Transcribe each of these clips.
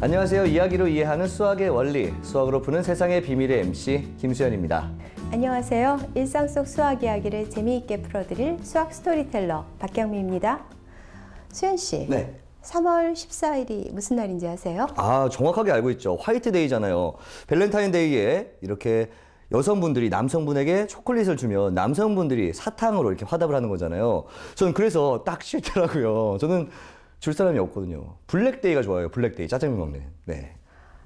안녕하세요. 이야기로 이해하는 수학의 원리, 수학으로 푸는 세상의 비밀의 MC 김수현입니다. 안녕하세요. 일상 속 수학 이야기를 재미있게 풀어드릴 수학 스토리텔러 박경미입니다. 수현 씨, 네. 3월 14일이 무슨 날인지 아세요? 아, 정확하게 알고 있죠. 화이트데이잖아요. 밸런타인데이에 이렇게 여성분들이 남성분에게 초콜릿을 주면 남성분들이 사탕으로 이렇게 화답을 하는 거잖아요. 저는 그래서 딱 싫더라고요. 저는 줄 사람이 없거든요. 블랙데이가 좋아요. 블랙데이, 짜장면 먹는. 네.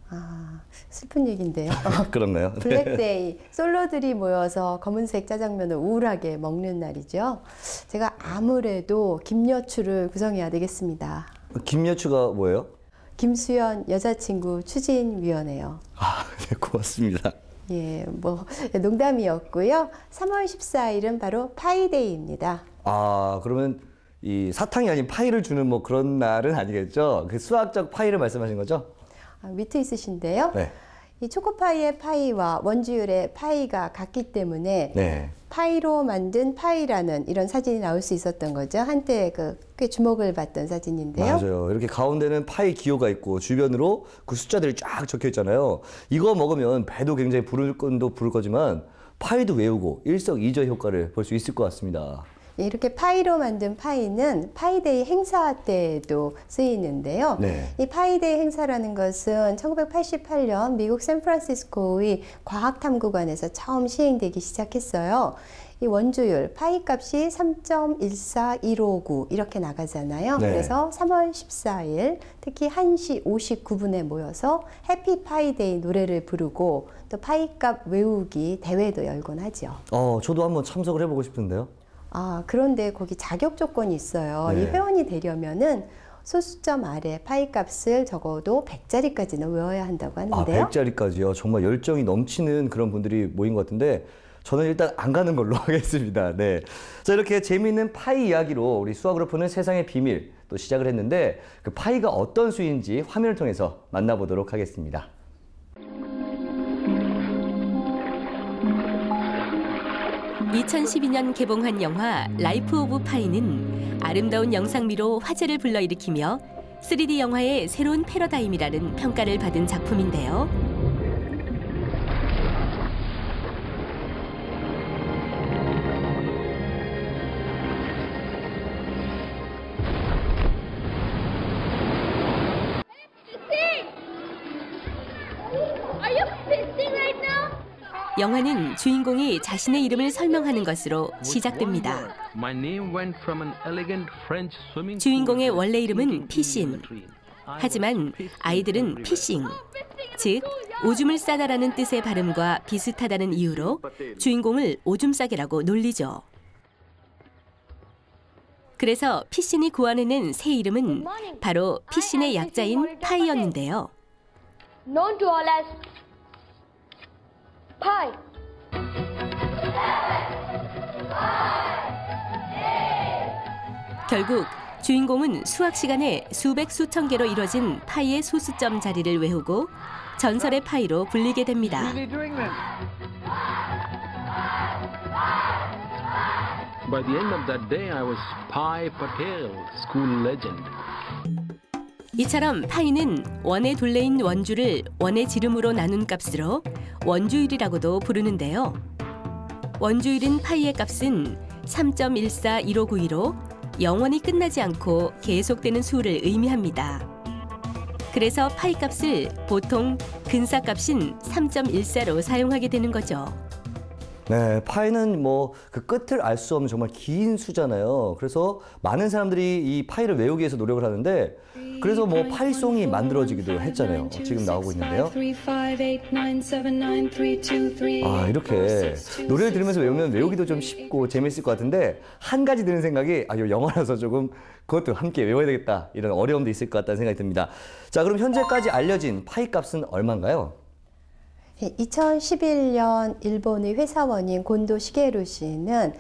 아, 슬픈 얘기인데요. 그런가요? 블랙데이, 솔로들이 모여서 검은색 짜장면을 우울하게 먹는 날이죠. 제가 아무래도 김여추를 구성해야 되겠습니다. 김여추가 뭐예요? 김수현 여자친구 추진위원회요. 아, 네, 고맙습니다. 예, 농담이었고요. 3월 14일은 바로 파이데이입니다. 아, 그러면 이 사탕이 아닌 파이를 주는 뭐 그런 날은 아니겠죠? 그 수학적 파이를 말씀하신 거죠? 아, 위트 있으신데요. 네. 이 초코파이의 파이와 원주율의 파이가 같기 때문에 네. 파이로 만든 파이라는 이런 사진이 나올 수 있었던 거죠. 한때 꽤 주목을 받던 사진인데요. 맞아요. 이렇게 가운데는 파이 기호가 있고 주변으로 그 숫자들이 쫙 적혀 있잖아요. 이거 먹으면 배도 굉장히 부를 건도 부를 거지만 파이도 외우고 일석이조 효과를 볼 수 있을 것 같습니다. 이렇게 파이로 만든 파이는 파이데이 행사 때에도 쓰이는데요. 네. 이 파이데이 행사라는 것은 1988년 미국 샌프란시스코의 과학탐구관에서 처음 시행되기 시작했어요. 이 원주율, 파이 값이 3.14159 이렇게 나가잖아요. 네. 그래서 3월 14일 특히 1시 59분에 모여서 해피 파이데이 노래를 부르고 또 파이 값 외우기 대회도 열곤 하죠. 저도 한번 참석을 해보고 싶은데요. 아, 그런데 거기 자격 조건이 있어요. 네. 이 회원이 되려면은 소수점 아래 파이 값을 적어도 100자리까지는 외워야 한다고 하는데요. 아, 100자리까지요. 정말 열정이 넘치는 그런 분들이 모인 것 같은데 저는 일단 안 가는 걸로 하겠습니다. 네. 자, 이렇게 재미있는 파이 이야기로 우리 수학으로 푸는 세상의 비밀 또 시작을 했는데 그 파이가 어떤 수인지 화면을 통해서 만나보도록 하겠습니다. (2012년) 개봉한 영화 라이프 오브 파이는 아름다운 영상미로 화제를 불러일으키며 3D 영화의 새로운 패러다임이라는 평가를 받은 작품인데요. 영화는 주인공이 자신의 이름을 설명하는 것으로 시작됩니다. 주인공의 원래 이름은 피신. 하지만 아이들은 피싱, 즉 오줌을 싸다라는 뜻의 발음과 비슷하다는 이유로 주인공을 오줌 싸개라고 놀리죠. 그래서 피신이 고안해낸 새 이름은 바로 피신의 약자인 파이였는데요. Known to all as Pi. 결국 주인공은 수학 시간에 수백 수천 개로 이뤄진 파이의 소수점 자리를 외우고 전설의 파이로 불리게 됩니다. By the end of that day, I was Pi Patel, school legend. 이처럼 파이는 원의 둘레인 원주를 원의 지름으로 나눈 값으로 원주율이라고도 부르는데요. 원주율인 파이의 값은 3.141592로 영원히 끝나지 않고 계속되는 수를 의미합니다. 그래서 파이 값을 보통 근사값인 3.14로 사용하게 되는 거죠. 네, 파이는 뭐 그 끝을 알 수 없는 정말 긴 수잖아요. 그래서 많은 사람들이 이 파이를 외우기 위해서 노력을 하는데 그래서 뭐 파이송이 만들어지기도 했잖아요. 지금 나오고 있는데요. 아, 이렇게 노래를 들으면서 외우면 외우기도 좀 쉽고 재밌을 것 같은데 한 가지 드는 생각이 이거 영어라서 조금 그것도 함께 외워야 되겠다 이런 어려움도 있을 것 같다는 생각이 듭니다. 자, 그럼 현재까지 알려진 파이 값은 얼마인가요? 2011년 일본의 회사원인 곤도 시게루 씨는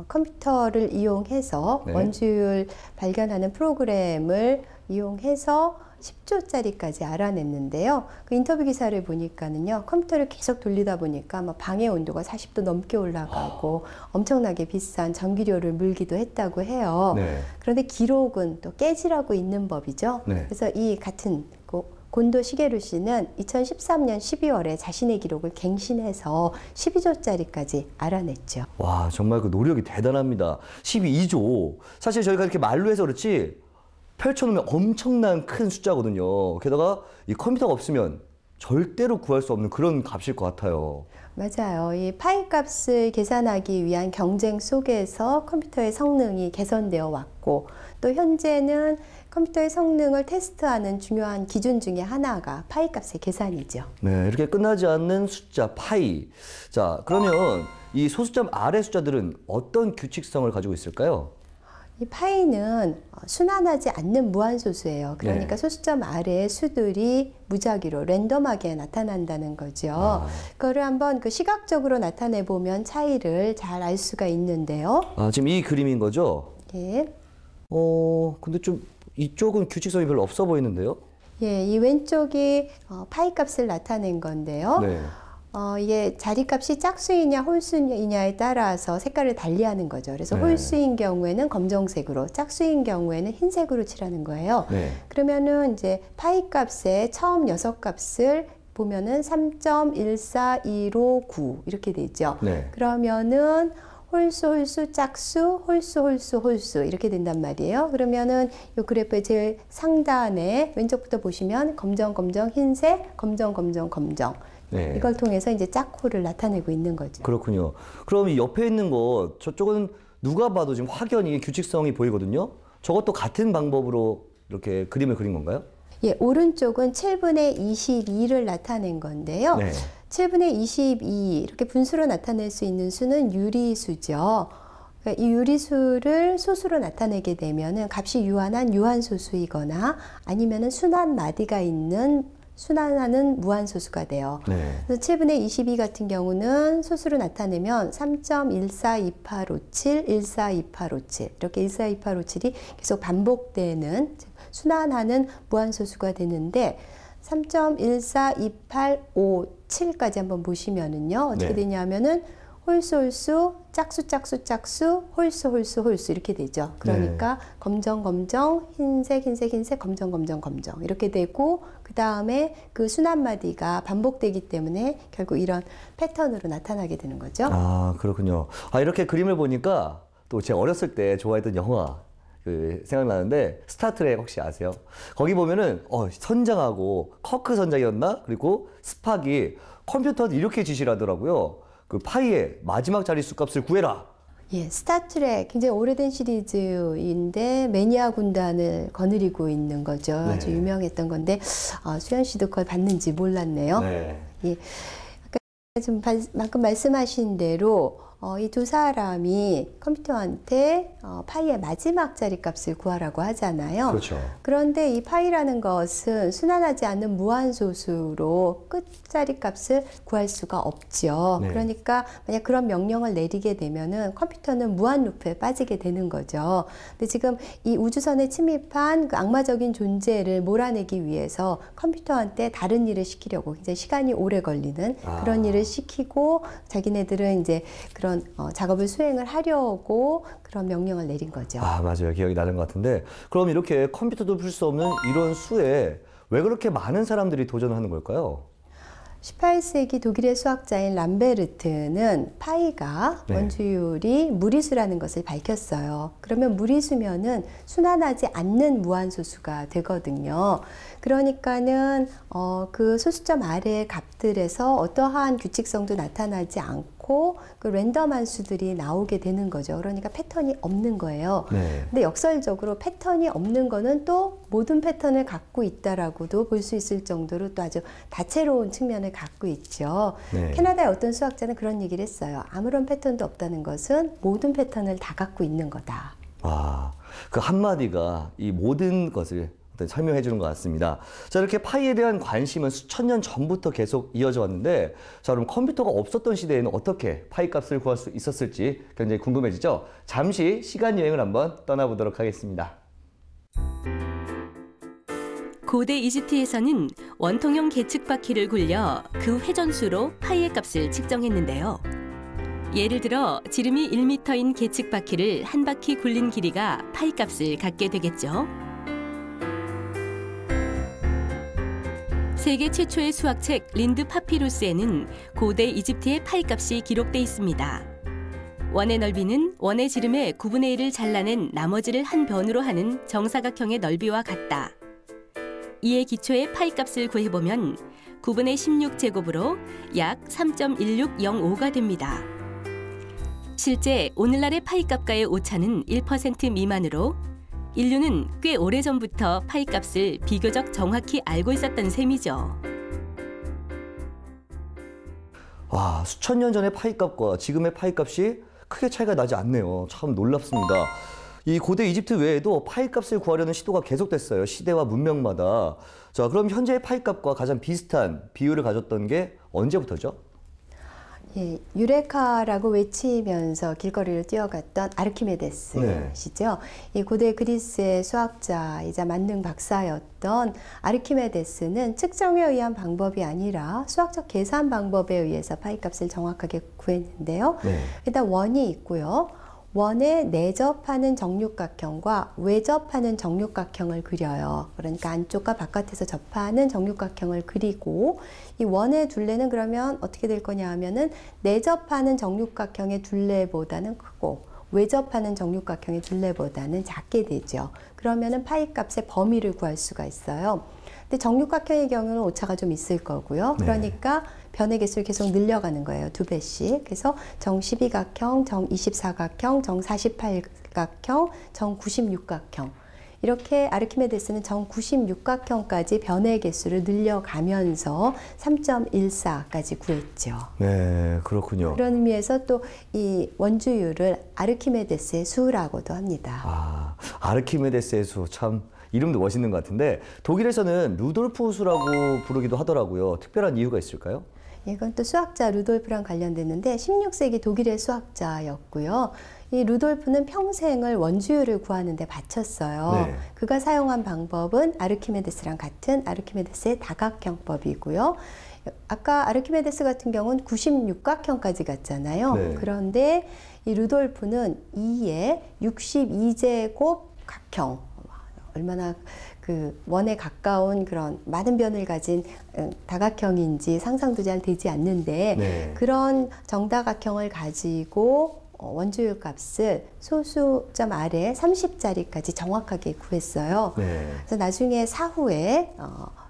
컴퓨터를 이용해서 네. 원주율 발견하는 프로그램을 이용해서 10조짜리까지 알아냈는데요. 그 인터뷰 기사를 보니까는요, 컴퓨터를 계속 돌리다 보니까 막 방해 온도가 40도 넘게 올라가고 엄청나게 비싼 전기료를 물기도 했다고 해요. 네. 그런데 기록은 또 깨지라고 있는 법이죠. 네. 그래서 이 같은 곤도 시게루 씨는 2013년 12월에 자신의 기록을 갱신해서 12조짜리까지 알아냈죠. 와, 정말 그 노력이 대단합니다. 12조. 사실 저희가 이렇게 말로 해서 그렇지 펼쳐놓으면 엄청난 큰 숫자거든요. 게다가 이 컴퓨터가 없으면 절대로 구할 수 없는 그런 값일 것 같아요. 맞아요. 이 파이 값을 계산하기 위한 경쟁 속에서 컴퓨터의 성능이 개선되어 왔고, 또 현재는 컴퓨터의 성능을 테스트하는 중요한 기준 중에 하나가 파이 값의 계산이죠. 네, 이렇게 끝나지 않는 숫자 파이. 자, 그러면 이 소수점 아래 숫자들은 어떤 규칙성을 가지고 있을까요? 이 파이는 순환하지 않는 무한소수예요. 그러니까 네. 소수점 아래의 수들이 무작위로 랜덤하게 나타난다는 거죠. 그거를 한번 그 시각적으로 나타내 보면 차이를 잘 알 수가 있는데요. 아, 지금 이 그림인 거죠? 예. 근데 좀 이쪽은 규칙성이 별로 없어 보이는데요? 예, 이 왼쪽이 파이 값을 나타낸 건데요. 네. 이게 자리값이 짝수이냐 홀수이냐에 따라서 색깔을 달리하는 거죠. 그래서 네. 홀수인 경우에는 검정색으로, 짝수인 경우에는 흰색으로 칠하는 거예요. 네. 그러면은 이제 파이 값의 처음 6값을 보면은 3.14259 이렇게 되죠. 네. 그러면은 홀수, 짝수, 홀수 이렇게 된단 말이에요. 그러면은 이 그래프의 제일 상단에 왼쪽부터 보시면 검정, 흰색, 검정. 네. 이걸 통해서 이제 짝호를 나타내고 있는 거죠. 그렇군요. 그럼 이 옆에 있는 거 저쪽은 누가 봐도 지금 확연히 규칙성이 보이거든요. 저것도 같은 방법으로 이렇게 그림을 그린 건가요? 예, 오른쪽은 7분의 22를 나타낸 건데요. 네. 7분의 22 이렇게 분수로 나타낼 수 있는 수는 유리수죠. 그러니까 이 유리수를 소수로 나타내게 되면은 값이 유한한 유한소수이거나 아니면은 순환 마디가 있는 순환하는 무한소수가 돼요. 네. 그래서 7분의 22 같은 경우는 소수로 나타내면 3.142857, 142857 이렇게 142857이 계속 반복되는 순환하는 무한소수가 되는데 3.142857까지 한번 보시면은요. 어떻게 네. 되냐면은 홀수, 짝수, 홀수 이렇게 되죠. 그러니까 검정, 흰색, 검정 이렇게 되고 그 다음에 그 순환마디가 반복되기 때문에 결국 이런 패턴으로 나타나게 되는 거죠. 아, 그렇군요. 아, 이렇게 그림을 보니까 또 제가 어렸을 때 좋아했던 영화 생각나는데 스타트랙 혹시 아세요? 거기 보면은 선장하고 커크 선장이었나? 그리고 스팍이 컴퓨터한테 이렇게 지시를 하더라고요. 그 파이의 마지막 자릿수 값을 구해라. 예, 스타트랙 굉장히 오래된 시리즈인데 매니아 군단을 거느리고 있는 거죠. 네. 아주 유명했던 건데 수현 씨도 그걸 봤는지 몰랐네요. 네. 예, 아까 좀 방금 말씀하신 대로 이 두 사람이 컴퓨터한테 파이의 마지막 자리값을 구하라고 하잖아요. 그렇죠. 그런데 이 파이라는 것은 순환하지 않는 무한소수로 끝자리값을 구할 수가 없죠. 네. 그러니까 만약 그런 명령을 내리게 되면은 컴퓨터는 무한 루프에 빠지게 되는 거죠. 근데 지금 이 우주선에 침입한 그 악마적인 존재를 몰아내기 위해서 컴퓨터한테 다른 일을 시키려고 굉장히 시간이 오래 걸리는 그런 일을 시키고 자기네들은 이제 그런 작업을 수행을 하려고 그런 명령을 내린 거죠. 아, 맞아요. 기억이 나는 것 같은데 그럼 이렇게 컴퓨터도 풀 수 없는 이런 수에 왜 그렇게 많은 사람들이 도전을 하는 걸까요? 18세기 독일의 수학자인 람베르트는 파이가 네. 원주율이 무리수라는 것을 밝혔어요. 그러면 무리수면은 순환하지 않는 무한소수가 되거든요. 그러니까는 그 소수점 아래의 값들에서 어떠한 규칙성도 나타나지 않고 그 랜덤한 수들이 나오게 되는 거죠. 그러니까 패턴이 없는 거예요. 네. 근데 역설적으로 패턴이 없는 거는 또 모든 패턴을 갖고 있다라고도 볼 수 있을 정도로 또 아주 다채로운 측면을 갖고 있죠. 네. 캐나다의 어떤 수학자는 그런 얘기를 했어요. 아무런 패턴도 없다는 것은 모든 패턴을 다 갖고 있는 거다. 아, 그 한마디가 이 모든 것을 설명해 주는 것 같습니다. 자, 이렇게 파이에 대한 관심은 수천 년 전부터 계속 이어져 왔는데, 자, 그럼 컴퓨터가 없었던 시대에는 어떻게 파이 값을 구할 수 있었을지 굉장히 궁금해지죠? 잠시 시간 여행을 한번 떠나보도록 하겠습니다. 고대 이집트에서는 원통형 계측바퀴를 굴려 그 회전수로 파이의 값을 측정했는데요. 예를 들어 지름이 1m인 계측바퀴를 한 바퀴 굴린 길이가 파이 값을 갖게 되겠죠. 세계 최초의 수학책 린드 파피루스에는 고대 이집트의 파이값이 기록돼 있습니다. 원의 넓이는 원의 지름의 9분의 1을 잘라낸 나머지를 한 변으로 하는 정사각형의 넓이와 같다. 이에 기초의 파이값을 구해보면 9분의 16제곱으로 약 3.1605가 됩니다. 실제 오늘날의 파이값과의 오차는 1% 미만으로 인류는 꽤 오래전부터 파이값을 비교적 정확히 알고 있었던 셈이죠. 와, 수천 년 전의 파이값과 지금의 파이값이 크게 차이가 나지 않네요. 참 놀랍습니다. 이 고대 이집트 외에도 파이값을 구하려는 시도가 계속됐어요. 시대와 문명마다. 자, 그럼 현재의 파이값과 가장 비슷한 비율을 가졌던 게 언제부터죠? 예, 유레카라고 외치면서 길거리를 뛰어갔던 아르키메데스시죠. 이 고대 그리스의 수학자이자 만능 박사였던 아르키메데스는 측정에 의한 방법이 아니라 수학적 계산 방법에 의해서 파이값을 정확하게 구했는데요. 일단 원이 있고요. 원에 내접하는 정육각형과 외접하는 정육각형을 그려요. 그러니까 안쪽과 바깥에서 접하는 정육각형을 그리고 이 원의 둘레는 그러면 어떻게 될 거냐 하면은 내접하는 정육각형의 둘레보다는 크고 외접하는 정육각형의 둘레보다는 작게 되죠. 그러면은 파이 값의 범위를 구할 수가 있어요. 근데 정육각형의 경우는 오차가 좀 있을 거고요. 그러니까 변의 개수를 계속 늘려가는 거예요. 2배씩. 그래서 정 12각형, 정 24각형, 정 48각형, 정 96각형. 이렇게 아르키메데스는 정 96각형까지 변의 개수를 늘려가면서 3.14까지 구했죠. 네, 그렇군요. 그런 의미에서 또 이 원주율을 아르키메데스의 수라고도 합니다. 아, 아르키메데스의 수 참 이름도 멋있는 것 같은데 독일에서는 루돌프 수라고 부르기도 하더라고요. 특별한 이유가 있을까요? 이건 또 수학자 루돌프랑 관련됐는데 16세기 독일의 수학자였고요. 이 루돌프는 평생을 원주율을 구하는 데 바쳤어요. 그가 사용한 방법은 아르키메데스랑 같은 아르키메데스의 다각형법이고요. 아까 아르키메데스 같은 경우는 96각형까지 갔잖아요. 그런데 이 루돌프는 2의 62제곱 각형, 얼마나 그 원에 가까운 그런 많은 변을 가진 다각형인지 상상도 잘 되지 않는데 그런 정다각형을 가지고 원주율 값을 소수점 아래 30자리까지 정확하게 구했어요. 그래서 나중에 사후에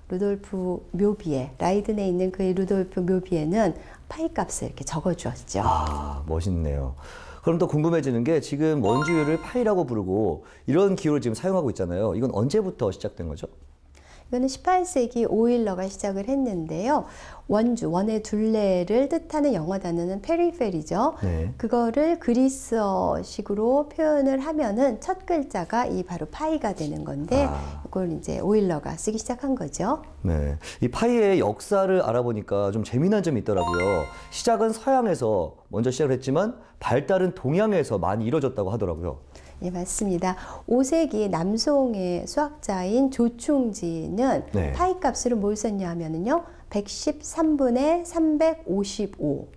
루돌프 묘비에, 라이든에 있는 그 루돌프 묘비에는 파이 값을 이렇게 적어주었죠. 아, 멋있네요. 그럼 또 궁금해지는 게 지금 원주율을 파이라고 부르고 이런 기호를 지금 사용하고 있잖아요. 이건 언제부터 시작된 거죠? 이거는 18세기 오일러가 시작을 했는데요. 원주, 원의 둘레를 뜻하는 영어 단어는 페리페리죠. 그거를 그리스어식으로 표현을 하면은 첫 글자가 이 바로 파이가 되는 건데 이걸 이제 오일러가 쓰기 시작한 거죠. 네, 이 파이의 역사를 알아보니까 좀 재미난 점이 있더라고요. 시작은 서양에서 먼저 시작을 했지만 발달은 동양에서 많이 이루어졌다고 하더라고요. 예, 맞습니다. 5세기 남송의 수학자인 조충지는 파이 값으로 뭘 썼냐 하면은요, 113분의 355.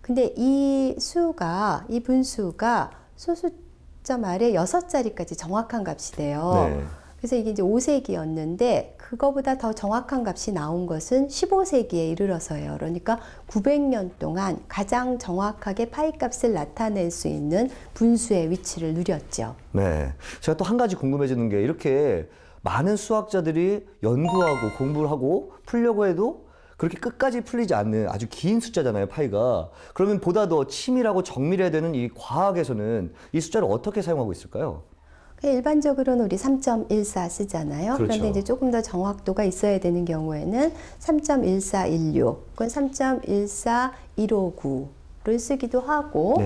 근데 이 수가, 이 분수가 소수점 아래 6자리까지 정확한 값이 돼요. 그래서 이게 이제 5세기였는데 그거보다 더 정확한 값이 나온 것은 15세기에 이르러서예요. 그러니까 900년 동안 가장 정확하게 파이 값을 나타낼 수 있는 분수의 위치를 누렸죠. 네, 제가 또 한 가지 궁금해지는 게 이렇게 많은 수학자들이 연구하고 공부를 하고 풀려고 해도 그렇게 끝까지 풀리지 않는 아주 긴 숫자잖아요, 파이가. 그러면 보다 더 치밀하고 정밀해야 되는 이 과학에서는 이 숫자를 어떻게 사용하고 있을까요? 일반적으로는 우리 3.14 쓰잖아요. 그런데 이제 조금 더 정확도가 있어야 되는 경우에는 3.1416, 그건 3.14159를 쓰기도 하고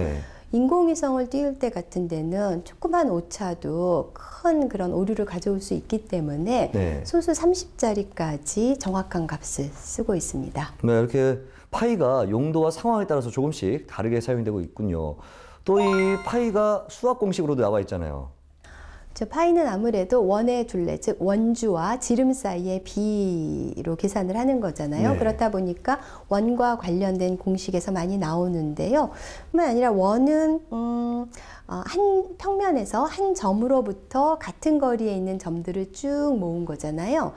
인공위성을 띄울 때 같은 데는 조그만 오차도 큰 그런 오류를 가져올 수 있기 때문에 소수 30자리까지 정확한 값을 쓰고 있습니다. 네, 이렇게 파이가 용도와 상황에 따라서 조금씩 다르게 사용되고 있군요. 또 이 파이가 수학 공식으로도 나와 있잖아요. 파이는 아무래도 원의 둘레, 즉 원주와 지름 사이의 비로 계산을 하는 거잖아요. 그렇다 보니까 원과 관련된 공식에서 많이 나오는데요. 뿐만 아니라 원은 한 평면에서 한 점으로부터 같은 거리에 있는 점들을 쭉 모은 거잖아요.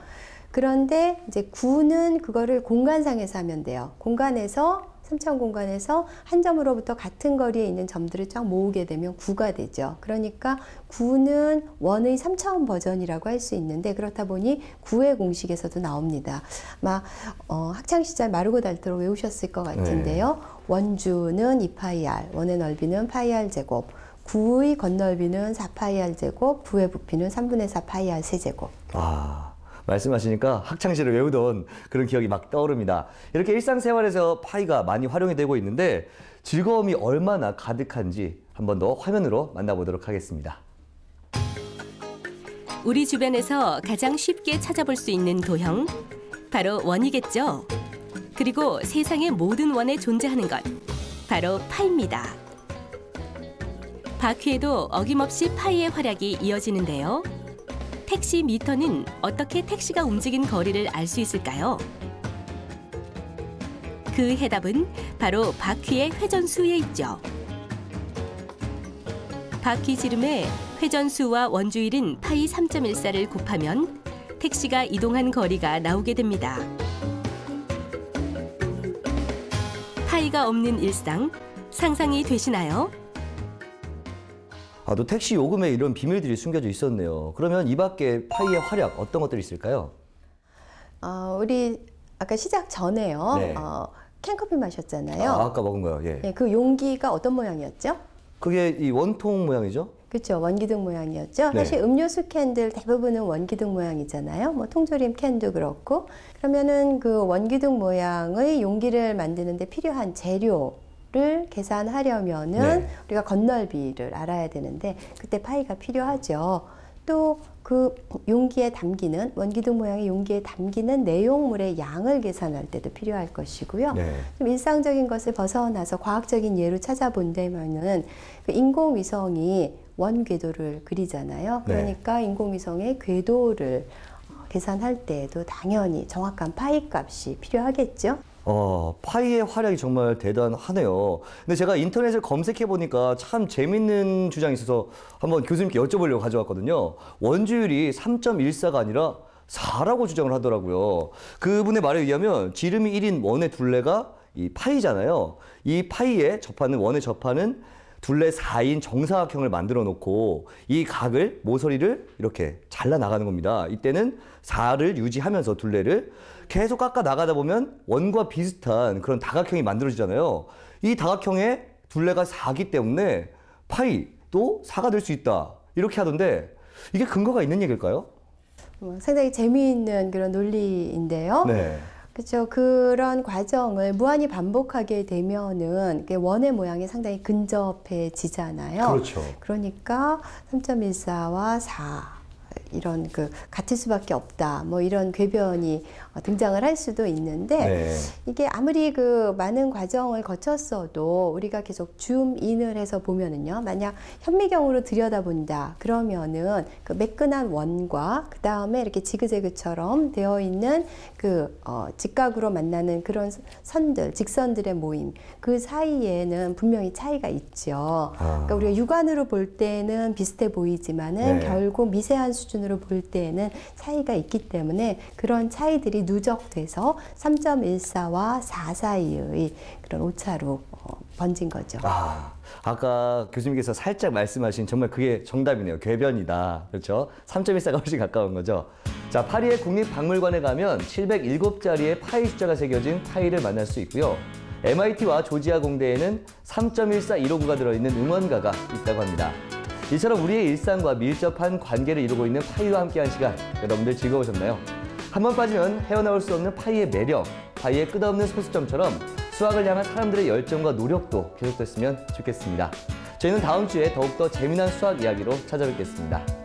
그런데 이제 9는 그거를 공간상에서 하면 돼요. 공간에서 3차원 공간에서 한 점으로부터 같은 거리에 있는 점들을 쫙 모으게 되면 9가 되죠. 그러니까 9는 원의 3차원 버전이라고 할 수 있는데 그렇다 보니 9의 공식에서도 나옵니다. 아마 학창시절 마르고 닳도록 외우셨을 것 같은데요. 원주는 2파이 r, 원의 넓이는 파이 r 제곱, 9의 건널비는 4파이 r 제곱, 9의 부피는 3분의 4 파이 r 세제곱. 말씀하시니까 학창시절에 외우던 그런 기억이 막 떠오릅니다. 이렇게 일상생활에서 파이가 많이 활용이 되고 있는데 즐거움이 얼마나 가득한지 한 번 더 화면으로 만나보도록 하겠습니다. 우리 주변에서 가장 쉽게 찾아볼 수 있는 도형, 바로 원이겠죠. 그리고 세상의 모든 원에 존재하는 것, 바로 파입니다. 바퀴에도 어김없이 파이의 활약이 이어지는데요. 택시 미터는 어떻게 택시가 움직인 거리를 알 수 있을까요? 그 해답은 바로 바퀴의 회전수에 있죠. 바퀴 지름의 회전수와 원주율인 파이 3.14를 곱하면 택시가 이동한 거리가 나오게 됩니다. 파이가 없는 일상, 상상이 되시나요? 또 택시 요금에 이런 비밀들이 숨겨져 있었네요. 그러면 이 밖에 파이의 활약 어떤 것들이 있을까요? 우리 아까 시작 전에요. 네. 캔커피 마셨잖아요. 아까 먹은 거요. 예. 네, 그 용기가 어떤 모양이었죠? 그게 이 원통 모양이죠? 그렇죠. 원기둥 모양이었죠. 네. 사실 음료수 캔들 대부분은 원기둥 모양이잖아요. 뭐 통조림 캔도 그렇고. 그러면은 그 원기둥 모양의 용기를 만드는데 필요한 재료를 계산하려면은 네. 우리가 건널비를 알아야 되는데 그때 파이가 필요하죠. 또 그 용기에 담기는 원기둥 모양의 용기에 담기는 내용물의 양을 계산할 때도 필요할 것이고요. 네. 좀 일상적인 것을 벗어나서 과학적인 예로 찾아본다면은 그 인공위성이 원궤도를 그리잖아요. 네. 그러니까 인공위성의 궤도를 계산할 때에도 당연히 정확한 파이 값이 필요하겠죠. 파이의 활약이 정말 대단하네요. 근데 제가 인터넷을 검색해 보니까 참 재밌는 주장이 있어서 한번 교수님께 여쭤보려고 가져왔거든요. 원주율이 3.14가 아니라 4라고 주장을 하더라고요. 그분의 말에 의하면 지름이 1인 원의 둘레가 이 파이잖아요. 이 파이에 접하는 원에 접하는 둘레 4인 정사각형을 만들어 놓고 이 각을 모서리를 이렇게 잘라 나가는 겁니다. 이때는 4를 유지하면서 둘레를 계속 깎아 나가다 보면 원과 비슷한 그런 다각형이 만들어지잖아요. 이 다각형의 둘레가 4기 때문에 파이도 4가 될 수 있다. 이렇게 하던데 이게 근거가 있는 얘기일까요? 상당히 재미있는 그런 논리인데요. 네. 그렇죠. 그런 과정을 무한히 반복하게 되면은 원의 모양이 상당히 근접해지잖아요. 그렇죠. 그러니까 3.14와 4 이런 그 같을 수밖에 없다. 뭐 이런 궤변이 등장을 할 수도 있는데 네. 이게 아무리 그 많은 과정을 거쳤어도 우리가 계속 줌인을 해서 보면은요. 만약 현미경으로 들여다본다. 그러면은 그 매끈한 원과 그 다음에 이렇게 지그재그처럼 되어 있는 그 직각으로 만나는 그런 선들, 직선들의 모임 그 사이에는 분명히 차이가 있죠. 그러니까 우리가 육안으로 볼 때는 비슷해 보이지만은 네. 결국 미세한 수준으로 볼 때에는 차이가 있기 때문에 그런 차이들이 누적돼서 3.14와 4 사이의 그런 오차로 번진 거죠. 아까 교수님께서 살짝 말씀하신 정말 그게 정답이네요. 궤변이다. 그렇죠? 3.14가 훨씬 가까운 거죠. 자, 파리의 국립박물관에 가면 707자리의 파이 숫자가 새겨진 파이를 만날 수 있고요. MIT와 조지아 공대에는 3.14 159가 들어있는 응원가가 있다고 합니다. 이처럼 우리의 일상과 밀접한 관계를 이루고 있는 파이와 함께한 시간, 여러분들 즐거우셨나요? 한번 빠지면 헤어나올 수 없는 파이의 매력, 파이의 끝없는 소수점처럼 수학을 향한 사람들의 열정과 노력도 계속됐으면 좋겠습니다. 저희는 다음 주에 더욱더 재미난 수학 이야기로 찾아뵙겠습니다.